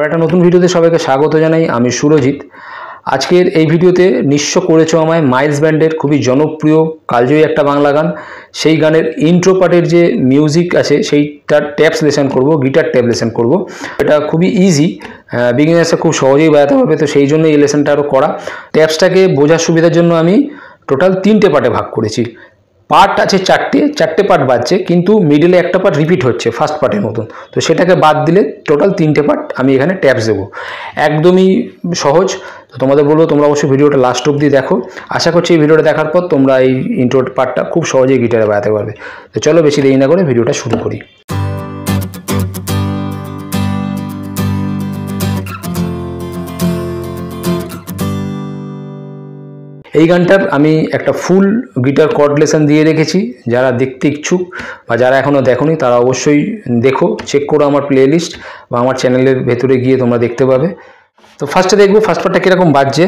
একটা নতুন ভিডিওতে সবাইকে স্বাগত জানাই। আমি সুরজিৎ। আজকের এই ভিডিওতে নিঃস্ব করেছো আমায় মাইলস ব্যান্ডের খুবই জনপ্রিয় কালজয়ী একটা বাংলা গান, সেই গানের ইন্ট্রো পার্টের যে মিউজিক আছে সেইটার ট্যাপস লেসন করব, গিটার ট্যাপ লেসন করব। এটা খুবই ইজি, বিগিনার্সরা খুব সহজেই বাজাতে পারবে, তো সেই জন্য এই লেসনটা আরও করা। ট্যাপসটাকে বোঝার সুবিধার জন্য আমি টোটাল 3টে পার্টে ভাগ করেছি। পার্ট আছে চারটে পার্ট বাজছে, কিন্তু মিডলে একটা পার্ট রিপিট হচ্ছে ফার্স্ট পার্টের মতন, তো সেটাকে বাদ দিলে টোটাল 3টে পার্ট আমি এখানে ট্যাপস দেবো। একদমই সহজ। তো তোমাদের বলবো তোমরা অবশ্যই ভিডিওটা লাস্ট অবধি দেখো। আশা করছি এই ভিডিওটা দেখার পর তোমরা এই ইন্ট্রো পার্টটা খুব সহজেই গিটারে বাজাতে পারবে। তো চলো বেশি দেরি না করে ভিডিওটা শুরু করি। এই গানটার আমি একটা ফুল গিটার কর্ড লেসন দিয়ে রেখেছি। যারা দেখতে ইচ্ছুক বা যারা এখনও দেখোনি তারা অবশ্যই দেখো, চেক করো আমার প্লেলিস্ট বা আমার চ্যানেলের ভেতরে গিয়ে তোমরা দেখতে পাবে। তো ফার্স্টে দেখবো ফার্স্ট পার্টটা কীরকম বাজছে।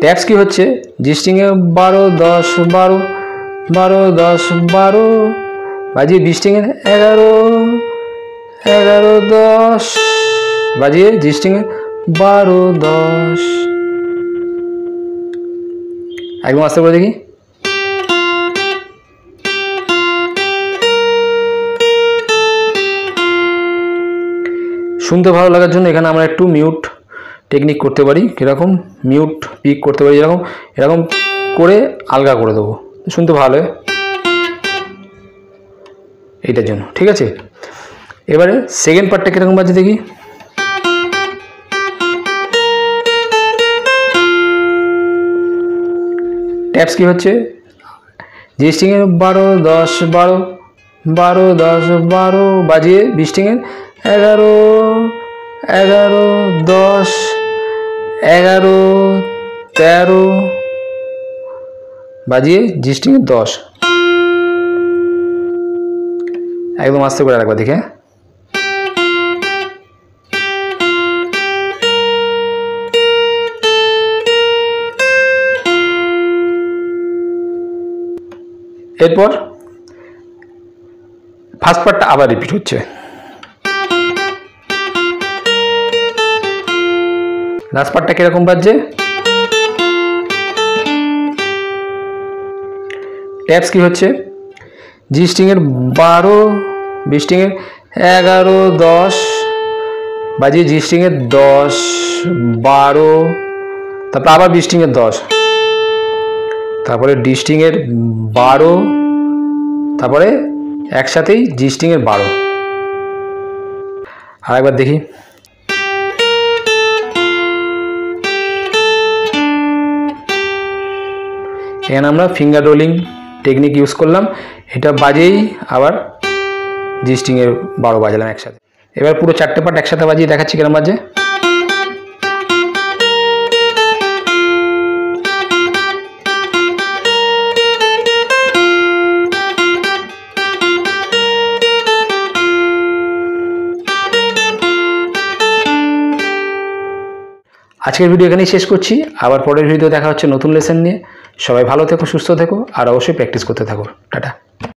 ট্যাপস কি হচ্ছে, জি স্ট্রিংয়ে 12 10 12 12 10 12 বাজিয়ে বি স্ট্রিংয়ে 11 11 10 বাজিয়ে জি স্ট্রিংয়ে 12 10। একদম আস্তে করে দেখি। শুনতে ভালো লাগার জন্য এখানে আমরা একটু মিউট টেকনিক করতে পারি। কীরকম মিউট পিক করতে পারি, এরকম করে আলগা করে দেবো, শুনতে ভালো হয় এইটার জন্য। ঠিক আছে, এবারে সেকেন্ড পার্টটা কীরকম বাজছে দেখি। ট্যাপস কি হচ্ছে, জি স্ট্রিংয়ে 12 10 12 12 10 12 বাজিয়ে বি স্ট্রিংয়ে 11 11 10 11 13 বাজিয়ে জি স্ট্রিংয়ে 10। একদম আস্তে করে রাখবা দেখে। এরপর ফার্স্ট পার্টটা আবার রিপিট হচ্ছে। লাস্ট পার্টটা কিরকম বাজছে, ট্যাপস কি হচ্ছে, জি স্ট্রিংয়ের 12 বি স্ট্রিংয়ের 11 10 বাজিয়ে জি স্ট্রিংয়ের 10 12, তারপর আবার বি স্ট্রিংয়ের 10, তারপরে ডি স্ট্রিংয়ের 12, তারপরে একসাথেই জি স্ট্রিংয়ের 12। আর একবার দেখি। এখানে আমরা ফিঙ্গার রোলিং টেকনিক ইউজ করলাম, এটা বাজেই আবার জি স্ট্রিংয়ের 12 বাজালাম একসাথে। এবার পুরো 4টে পার্ট একসাথে বাজিয়ে দেখাচ্ছি কেরম বাজে। আজকের ভিডিও এখানেই শেষ করছি। আবার পরের ভিডিও দেখা হচ্ছে নতুন লেসন নিয়ে। সবাই ভালো থেকো, সুস্থ থেকো, আর অবশ্যই প্র্যাকটিস করতে থাকো। টাটা।